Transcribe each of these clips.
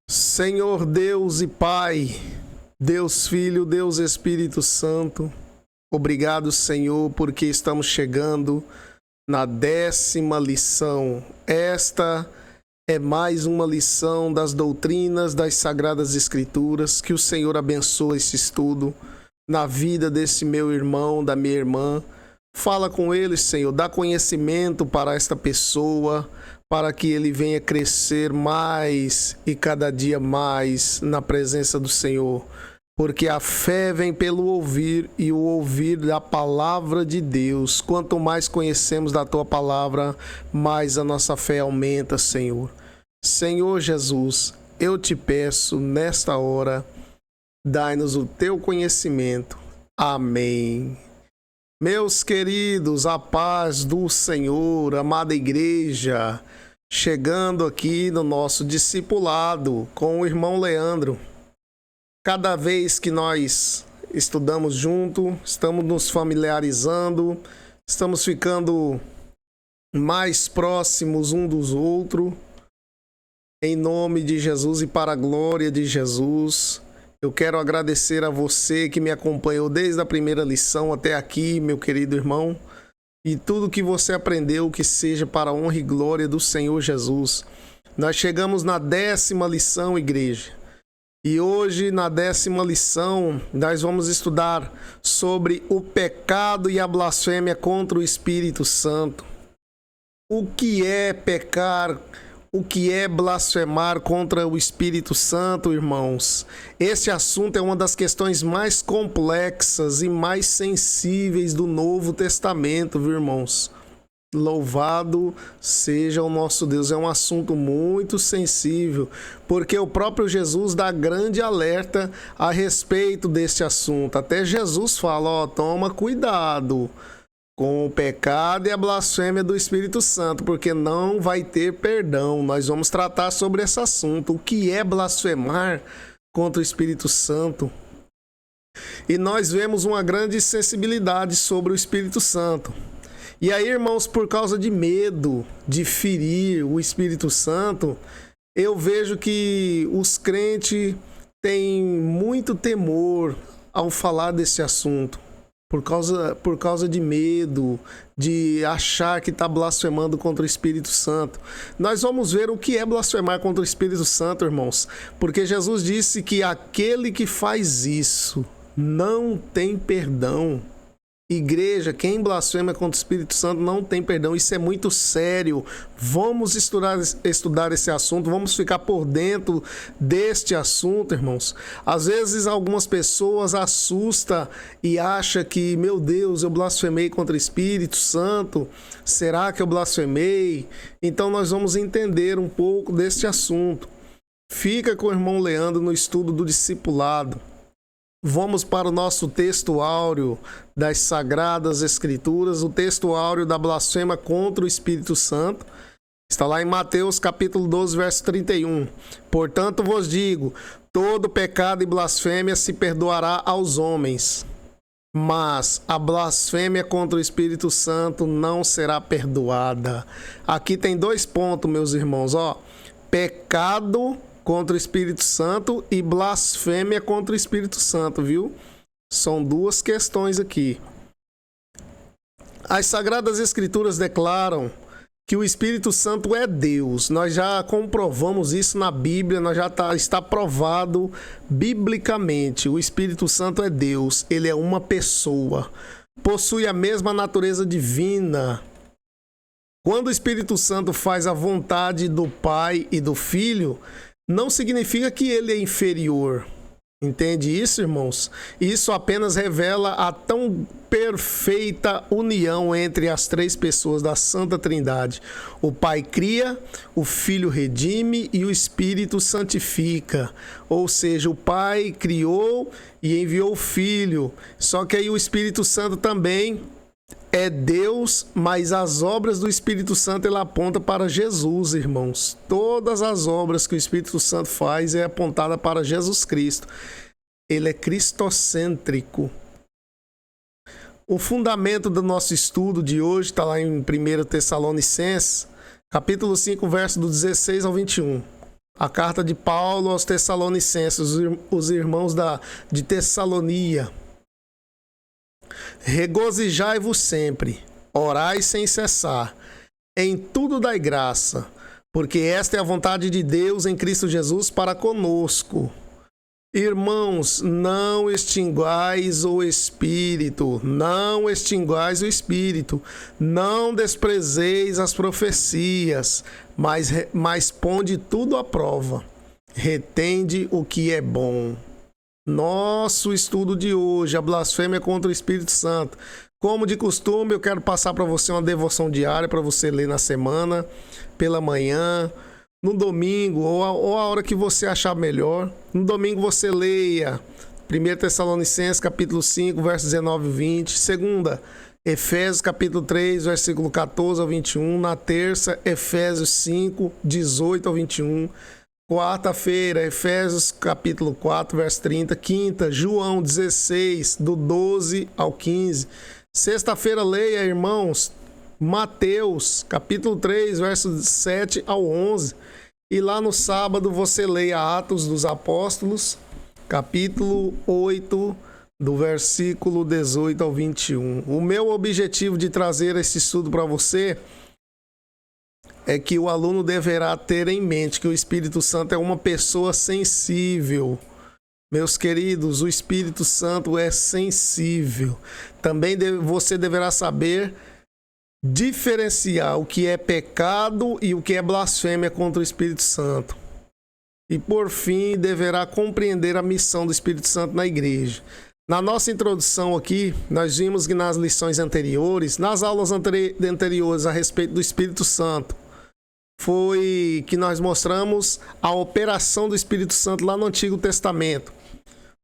Senhor Deus e Pai, Deus Filho, Deus Espírito Santo, obrigado, Senhor, porque estamos chegando na 10ª lição. Esta é mais uma lição das doutrinas das Sagradas Escrituras. Que o Senhor abençoe esse estudo na vida desse meu irmão, da minha irmã. Fala com ele, Senhor, dá conhecimento para esta pessoa, para que ele venha crescer mais e cada dia mais na presença do Senhor. Porque a fé vem pelo ouvir e o ouvir da palavra de Deus. Quanto mais conhecemos da tua palavra, mais a nossa fé aumenta, Senhor. Senhor Jesus, eu te peço nesta hora, dai-nos o teu conhecimento. Amém. Meus queridos, a paz do Senhor, amada igreja, chegando aqui no nosso discipulado com o irmão Leandro. Cada vez que nós estudamos junto, estamos nos familiarizando, estamos ficando mais próximos um dos outros. Em nome de Jesus e para a glória de Jesus, eu quero agradecer a você que me acompanhou desde a primeira lição até aqui, meu querido irmão. E tudo que você aprendeu, que seja para a honra e glória do Senhor Jesus. Nós chegamos na 10ª lição, igreja. E hoje, na 10ª lição, nós vamos estudar sobre o pecado e a blasfêmia contra o Espírito Santo. O que é pecar? O que é blasfemar contra o Espírito Santo, irmãos? Este assunto é uma das questões mais complexas e mais sensíveis do Novo Testamento, viu, irmãos? Louvado seja o nosso Deus. É um assunto muito sensível, porque o próprio Jesus dá grande alerta a respeito deste assunto. Até Jesus fala, toma cuidado com o pecado e a blasfêmia do Espírito Santo, porque não vai ter perdão. Nós vamos tratar sobre esse assunto. O que é blasfemar contra o Espírito Santo? E nós vemos uma grande sensibilidade sobre o Espírito Santo. E aí, irmãos, por causa de medo de ferir o Espírito Santo, eu vejo que os crentes têm muito temor ao falar desse assunto. Por causa de medo, de achar que está blasfemando contra o Espírito Santo. Nós vamos ver o que é blasfemar contra o Espírito Santo, irmãos. Porque Jesus disse que aquele que faz isso não tem perdão. Igreja, quem blasfema contra o Espírito Santo não tem perdão. Isso é muito sério. Vamos estudar esse assunto, vamos ficar por dentro deste assunto, irmãos. Às vezes algumas pessoas assustam e acham que, meu Deus, eu blasfemei contra o Espírito Santo. Será que eu blasfemei? Então nós vamos entender um pouco deste assunto. Fica com o irmão Leandro no estudo do discipulado. Vamos para o nosso texto áureo das Sagradas Escrituras, o texto áureo da blasfêmia contra o Espírito Santo. Está lá em Mateus capítulo 12, verso 31. Portanto vos digo, todo pecado e blasfêmia se perdoará aos homens, mas a blasfêmia contra o Espírito Santo não será perdoada. Aqui tem 2 pontos, meus irmãos. Pecado contra o Espírito Santo e blasfêmia contra o Espírito Santo, viu? São 2 questões aqui. As Sagradas Escrituras declaram que o Espírito Santo é Deus. Nós já comprovamos isso na Bíblia, está provado biblicamente. O Espírito Santo é Deus, ele é uma pessoa, possui a mesma natureza divina. Quando o Espírito Santo faz a vontade do Pai e do Filho, não significa que ele é inferior. Entende isso, irmãos? Isso apenas revela a tão perfeita união entre as 3 pessoas da Santa Trindade. O Pai cria, o Filho redime e o Espírito santifica. Ou seja, o Pai criou e enviou o Filho. Só que aí o Espírito Santo também é Deus, mas as obras do Espírito Santo ele aponta para Jesus, irmãos. Todas as obras que o Espírito Santo faz é apontada para Jesus Cristo. Ele é cristocêntrico. O fundamento do nosso estudo de hoje está lá em 1 Tessalonicenses, capítulo 5, verso do 16 ao 21. A carta de Paulo aos Tessalonicenses, os irmãos de Tessalonia. Regozijai-vos sempre, orai sem cessar, em tudo dai graça, porque esta é a vontade de Deus em Cristo Jesus para conosco. Irmãos, não extinguais o Espírito, não extinguais o Espírito, não desprezeis as profecias, mas ponde tudo à prova, retende o que é bom. Nosso estudo de hoje, a blasfêmia contra o Espírito Santo. Como de costume, eu quero passar para você uma devoção diária para você ler na semana, pela manhã, no domingo ou a hora que você achar melhor. No domingo você leia 1 Tessalonicenses capítulo 5, versos 19 e 20. Segunda, Efésios capítulo 3, versículo 14 ao 21. Na terça, Efésios 5, 18 ao 21. Quarta-feira, Efésios capítulo 4, verso 30. Quinta, João 16, do 12 ao 15. Sexta-feira, leia, irmãos, Mateus capítulo 3, versos 7 ao 11. E lá no sábado você leia Atos dos Apóstolos, capítulo 8, do versículo 18 ao 21. O meu objetivo de trazer esse estudo para você é que o aluno deverá ter em mente que o Espírito Santo é uma pessoa sensível. Meus queridos, o Espírito Santo é sensível. Também você deverá saber diferenciar o que é pecado e o que é blasfêmia contra o Espírito Santo. E por fim, deverá compreender a missão do Espírito Santo na igreja. Na nossa introdução aqui, nós vimos que nas lições anteriores, nas aulas anteriores a respeito do Espírito Santo, foi que nós mostramos a operação do Espírito Santo lá no Antigo Testamento.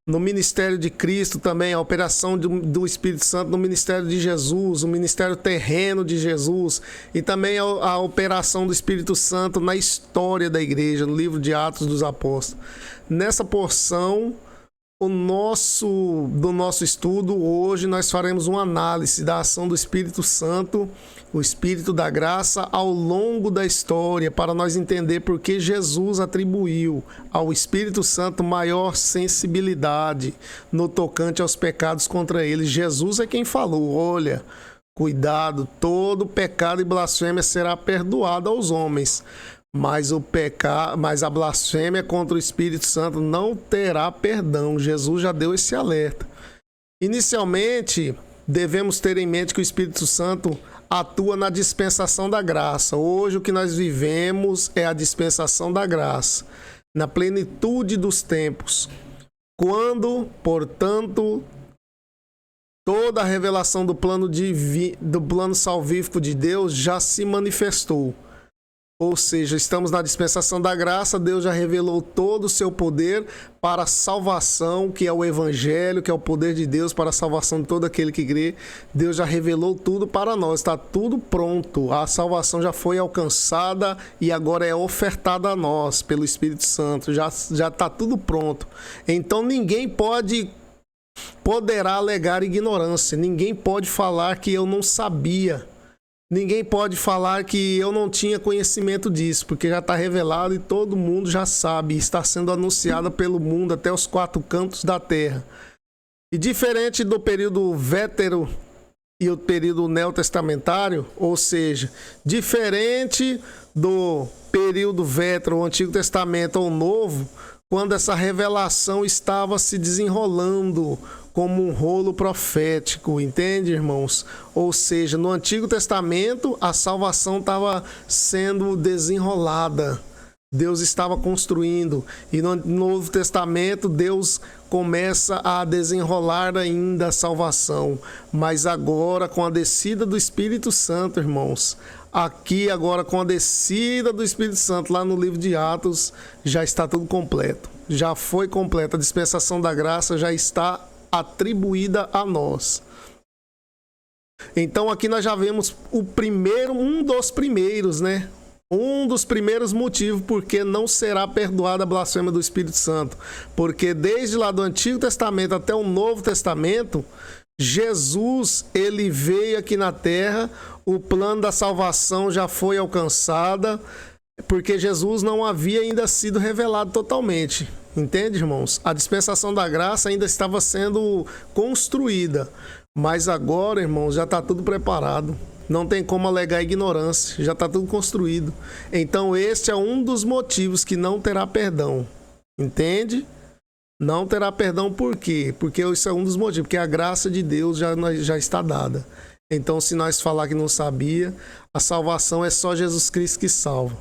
No ministério de Cristo também, a operação do Espírito Santo no ministério de Jesus, o ministério terreno de Jesus, e também a operação do Espírito Santo na história da igreja, no livro de Atos dos Apóstolos. Nessa porção do nosso estudo, hoje nós faremos uma análise da ação do Espírito Santo, o Espírito da graça, ao longo da história, para nós entender por que Jesus atribuiu ao Espírito Santo maior sensibilidade no tocante aos pecados contra ele. Jesus é quem falou: olha, cuidado, todo pecado e blasfêmia será perdoado aos homens, mas a blasfêmia contra o Espírito Santo não terá perdão. Jesus já deu esse alerta. Inicialmente, devemos ter em mente que o Espírito Santo atua na dispensação da graça. Hoje o que nós vivemos é a dispensação da graça, na plenitude dos tempos. Quando, portanto, toda a revelação do plano salvífico de Deus já se manifestou. Ou seja, estamos na dispensação da graça, Deus já revelou todo o seu poder para a salvação, que é o Evangelho, que é o poder de Deus para a salvação de todo aquele que crê. Deus já revelou tudo para nós, está tudo pronto. A salvação já foi alcançada e agora é ofertada a nós pelo Espírito Santo. Já está tudo pronto. Então ninguém poderá alegar ignorância, ninguém pode falar que eu não sabia. Ninguém pode falar que eu não tinha conhecimento disso, porque já está revelado e todo mundo já sabe. Está sendo anunciado pelo mundo até os 4 cantos da terra. E diferente do período vétero e o período neotestamentário, ou seja, diferente do período vétero, o Antigo Testamento ou o Novo, quando essa revelação estava se desenrolando como um rolo profético, entende, irmãos? Ou seja, no Antigo Testamento a salvação estava sendo desenrolada, Deus estava construindo, e no Novo Testamento Deus começa a desenrolar ainda a salvação, mas agora com a descida do Espírito Santo, irmãos, aqui agora com a descida do Espírito Santo lá no livro de Atos, já está tudo completo, já foi completa, a dispensação da graça já está atribuída a nós. Então aqui nós já vemos um dos primeiros motivos porque não será perdoada a blasfêmia do Espírito Santo, porque desde lá do Antigo Testamento até o Novo Testamento, Jesus, ele veio aqui na terra, o plano da salvação já foi alcançada, Porque Jesus não havia ainda sido revelado totalmente. Entende, irmãos? A dispensação da graça ainda estava sendo construída. Mas agora, irmãos, já está tudo preparado. Não tem como alegar ignorância. Já está tudo construído. Então, este é um dos motivos que não terá perdão. Entende? Não terá perdão por quê? Porque isso é um dos motivos. Porque a graça de Deus já está dada. Então, se nós falar que não sabia, a salvação é só Jesus Cristo que salva.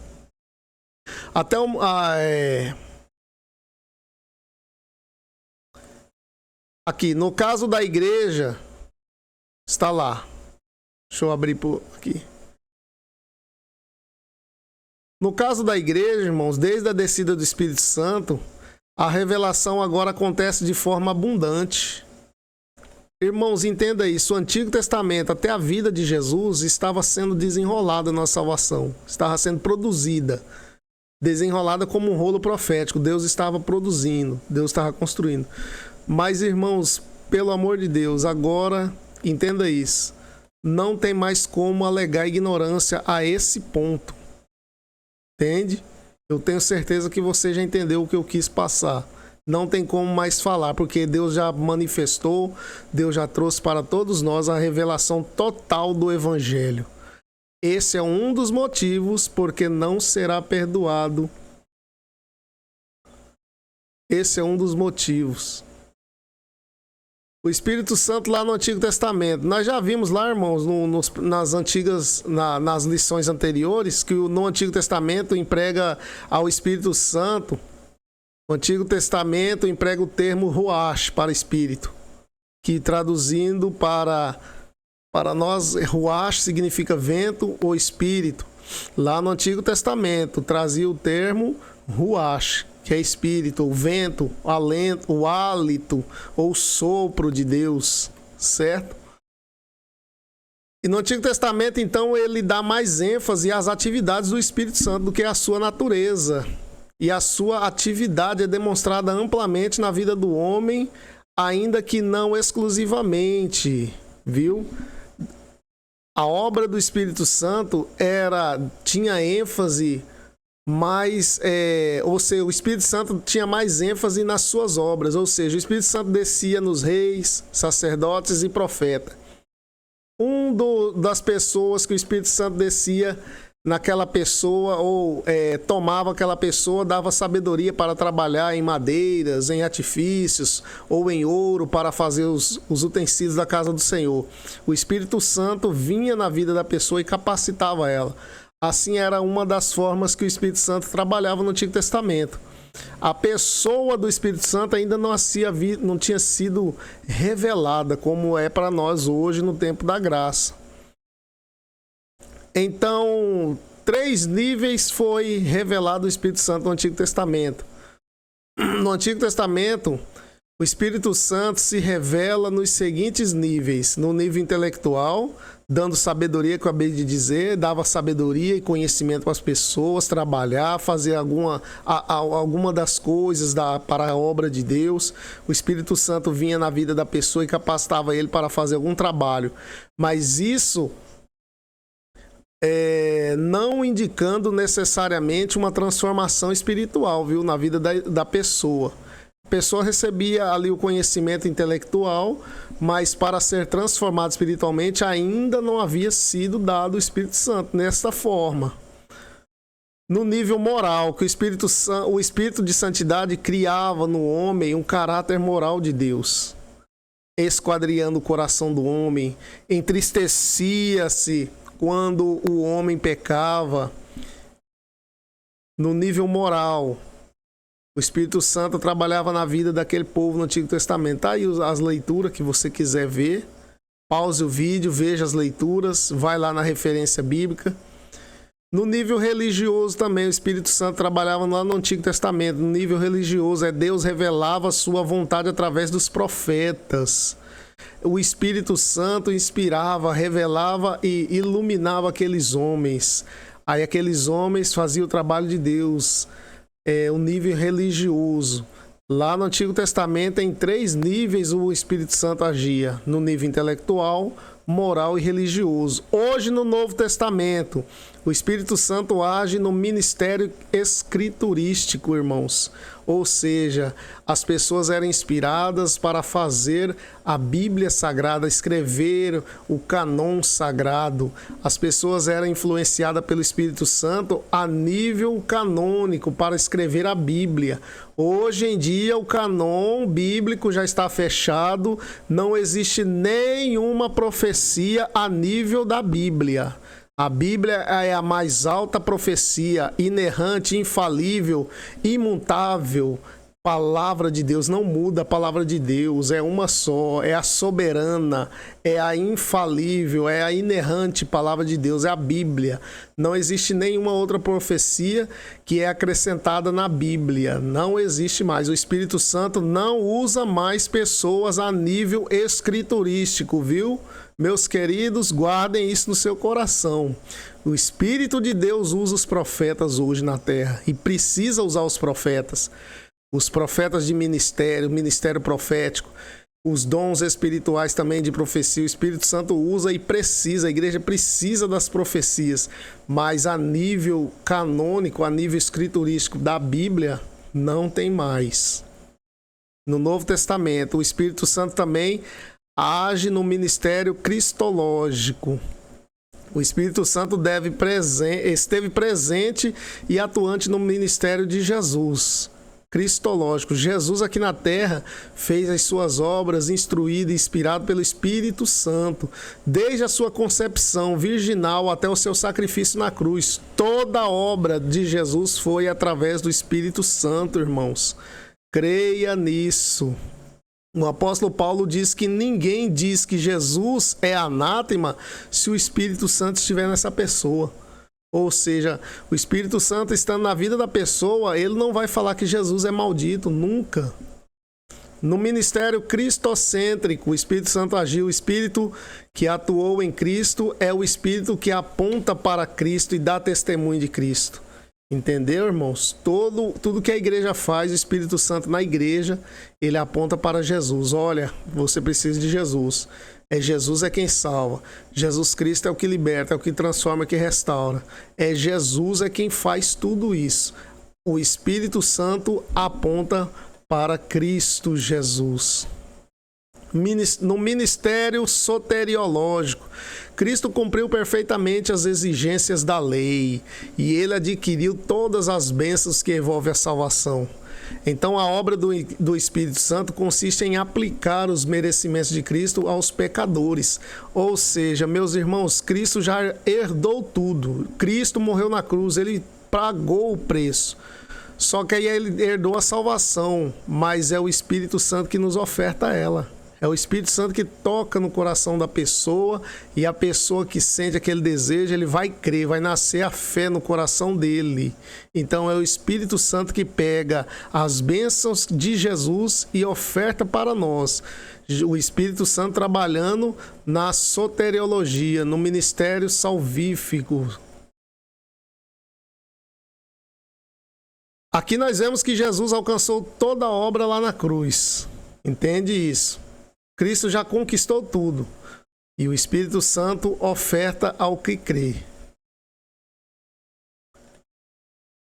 Até aqui, no caso da igreja, está lá. Deixa eu abrir aqui. No caso da igreja, irmãos, desde a descida do Espírito Santo, a revelação agora acontece de forma abundante. Irmãos, entenda isso. O Antigo Testamento, até a vida de Jesus, estava sendo desenrolada na salvação. Estava sendo produzida. Desenrolada como um rolo profético. Deus estava produzindo. Deus estava construindo. Mas, irmãos, pelo amor de Deus, agora, entenda isso. Não tem mais como alegar ignorância a esse ponto. Entende? Eu tenho certeza que você já entendeu o que eu quis passar. Não tem como mais falar, porque Deus já manifestou, Deus já trouxe para todos nós a revelação total do Evangelho. Esse é um dos motivos porque não será perdoado. Esse é um dos motivos. O Espírito Santo lá no Antigo Testamento. Nós já vimos lá, irmãos, nas lições anteriores, que no Antigo Testamento emprega ao Espírito Santo. O Antigo Testamento emprega o termo ruach para espírito, que traduzindo para nós, ruach significa vento ou espírito. Lá no Antigo Testamento trazia o termo ruach, que é espírito, o vento, o alento, o hálito ou sopro de Deus, certo? E no Antigo Testamento, então, ele dá mais ênfase às atividades do Espírito Santo do que à sua natureza. E a sua atividade é demonstrada amplamente na vida do homem, ainda que não exclusivamente, viu? A obra do Espírito Santo tinha ênfase mais, ou seja, o Espírito Santo tinha mais ênfase nas suas obras, ou seja, o Espírito Santo descia nos reis, sacerdotes e profetas. Das pessoas que o Espírito Santo descia naquela pessoa ou tomava aquela pessoa, dava sabedoria para trabalhar em madeiras, em artifícios ou em ouro para fazer os utensílios da casa do Senhor. O Espírito Santo vinha na vida da pessoa e capacitava ela. Assim era uma das formas que o Espírito Santo trabalhava no Antigo Testamento. A pessoa do Espírito Santo ainda não tinha sido revelada como é para nós hoje no tempo da graça. Então, 3 níveis foi revelado o Espírito Santo no Antigo Testamento. No Antigo Testamento, o Espírito Santo se revela nos seguintes níveis. No nível intelectual, dando sabedoria, que eu acabei de dizer, dava sabedoria e conhecimento para as pessoas, trabalhar, fazer alguma das coisas para a obra de Deus. O Espírito Santo vinha na vida da pessoa e capacitava ele para fazer algum trabalho. Mas isso não indicando necessariamente uma transformação espiritual, viu, na vida da pessoa. A pessoa recebia ali o conhecimento intelectual, mas para ser transformado espiritualmente ainda não havia sido dado o Espírito Santo nessa forma. No nível moral, que o Espírito de Santidade criava no homem um caráter moral de Deus, esquadriando o coração do homem, entristecia-se quando o homem pecava. No nível moral, o Espírito Santo trabalhava na vida daquele povo no Antigo Testamento. Tá aí as leituras que você quiser ver. Pause o vídeo, veja as leituras, vai lá na referência bíblica. No nível religioso também, o Espírito Santo trabalhava lá no Antigo Testamento. No nível religioso, Deus revelava a sua vontade através dos profetas. O Espírito Santo inspirava, revelava e iluminava aqueles homens. Aí aqueles homens faziam o trabalho de Deus. O nível religioso. Lá no Antigo Testamento, em 3 níveis o Espírito Santo agia. No nível intelectual, moral e religioso. Hoje no Novo Testamento, O Espírito Santo age no ministério escriturístico, irmãos. Ou seja, as pessoas eram inspiradas para fazer a Bíblia Sagrada, escrever o cânon sagrado. As pessoas eram influenciadas pelo Espírito Santo a nível canônico para escrever a Bíblia. Hoje em dia, o cânon bíblico já está fechado, não existe nenhuma profecia a nível da Bíblia. A Bíblia é a mais alta profecia, inerrante, infalível, imutável. Palavra de Deus não muda, a palavra de Deus é uma só, é a soberana, é a infalível, é a inerrante palavra de Deus, é a Bíblia. Não existe nenhuma outra profecia que é acrescentada na Bíblia, não existe mais. O Espírito Santo não usa mais pessoas a nível escriturístico, viu? Meus queridos, guardem isso no seu coração. O Espírito de Deus usa os profetas hoje na terra e precisa usar os profetas. Os profetas de ministério, ministério profético, os dons espirituais também de profecia. O Espírito Santo usa e precisa, a igreja precisa das profecias, mas a nível canônico, a nível escriturístico da Bíblia, não tem mais. No Novo Testamento, o Espírito Santo também age no ministério cristológico. O Espírito Santo esteve presente e atuante no ministério de Jesus, cristológico. Jesus aqui na terra fez as suas obras instruído e inspirado pelo Espírito Santo, desde a sua concepção virginal até o seu sacrifício na cruz. Toda a obra de Jesus foi através do Espírito Santo, irmãos. Creia nisso. O apóstolo Paulo diz que ninguém diz que Jesus é anátema se o Espírito Santo estiver nessa pessoa. Ou seja, o Espírito Santo estando na vida da pessoa, ele não vai falar que Jesus é maldito, nunca. No ministério cristocêntrico, o Espírito Santo agiu. O Espírito que atuou em Cristo é o Espírito que aponta para Cristo e dá testemunho de Cristo. Entendeu, irmãos? Tudo que a igreja faz, o Espírito Santo na igreja, ele aponta para Jesus. Olha, você precisa de Jesus. Jesus é quem salva. Jesus Cristo é o que liberta, é o que transforma, é o que restaura. Jesus é quem faz tudo isso. O Espírito Santo aponta para Cristo Jesus. No ministério soteriológico, Cristo cumpriu perfeitamente as exigências da lei e ele adquiriu todas as bênçãos que envolvem a salvação. Então a obra do Espírito Santo consiste em aplicar os merecimentos de Cristo aos pecadores. Ou seja, meus irmãos, Cristo já herdou tudo. Cristo morreu na cruz, ele pagou o preço. Só que aí ele herdou a salvação, mas é o Espírito Santo que nos oferta ela. É o Espírito Santo que toca no coração da pessoa e a pessoa que sente aquele desejo, ele vai crer, vai nascer a fé no coração dele. Então é o Espírito Santo que pega as bênçãos de Jesus e oferta para nós. O Espírito Santo trabalhando na soteriologia, no ministério salvífico. Aqui nós vemos que Jesus alcançou toda a obra lá na cruz. Entende isso? Cristo já conquistou tudo e o Espírito Santo oferta ao que crê.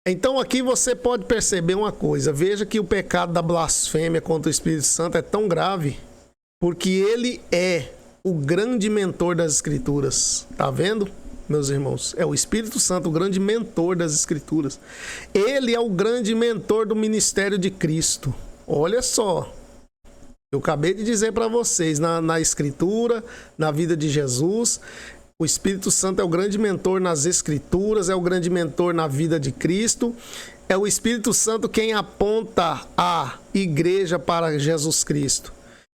Então aqui você pode perceber uma coisa. Veja que o pecado da blasfêmia contra o Espírito Santo é tão grave porque ele é o grande mentor das Escrituras. Tá vendo, meus irmãos? É o Espírito Santo, o grande mentor das Escrituras. Ele é o grande mentor do ministério de Cristo. Olha só. Eu acabei de dizer para vocês, na Escritura, na vida de Jesus, o Espírito Santo é o grande mentor nas Escrituras, é o grande mentor na vida de Cristo. É o Espírito Santo quem aponta a igreja para Jesus Cristo.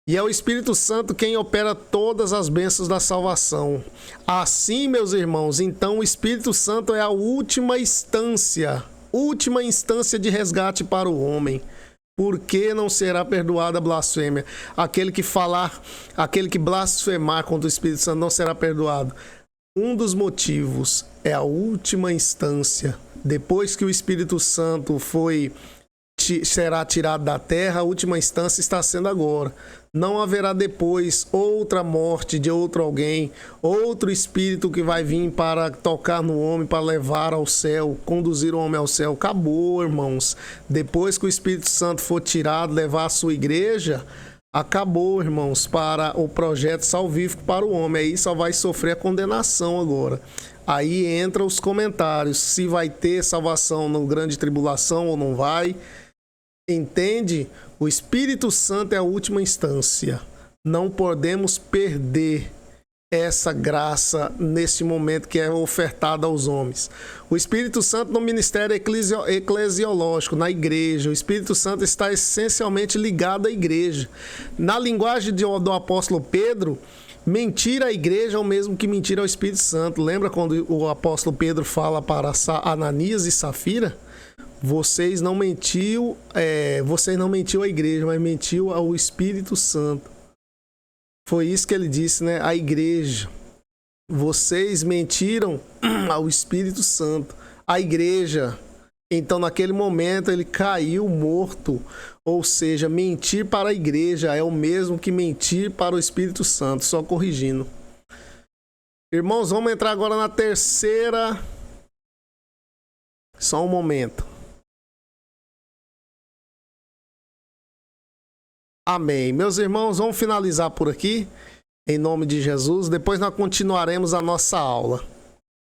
E é o Espírito Santo quem opera todas as bênçãos da salvação. Assim, meus irmãos, então o Espírito Santo é a última instância de resgate para o homem. Por que não será perdoada a blasfêmia? Aquele que blasfemar contra o Espírito Santo não será perdoado. Um dos motivos é a última instância. Depois que o Espírito Santo foi será tirado da terra, a última instância está sendo agora. Não haverá depois outra morte de outro alguém, outro espírito que vai vir para tocar no homem, para levar ao céu, conduzir o homem ao céu. Acabou, irmãos. Depois que o Espírito Santo for tirado, levar a sua igreja, acabou, irmãos, para o projeto salvífico para o homem. Aí só vai sofrer a condenação agora. Aí entra os comentários, se vai ter salvação na grande tribulação ou não vai. Entende? O Espírito Santo é a última instância. Não podemos perder essa graça nesse momento que é ofertada aos homens. O Espírito Santo no ministério eclesiológico, na igreja. O Espírito Santo está essencialmente ligado à igreja. Na linguagem do apóstolo Pedro, mentir à igreja é o mesmo que mentir ao Espírito Santo. Lembra quando o apóstolo Pedro fala para Ananias e Safira? Vocês não mentiu à igreja, mas mentiu ao Espírito Santo. Foi isso que ele disse, né? A igreja. Vocês mentiram ao Espírito Santo. A igreja. Então, naquele momento, ele caiu morto. Ou seja, mentir para a igreja é o mesmo que mentir para o Espírito Santo. Só corrigindo. Irmãos, vamos entrar agora na terceira. Só um momento. Amém. Meus irmãos, vamos finalizar por aqui, em nome de Jesus. Depois nós continuaremos a nossa aula.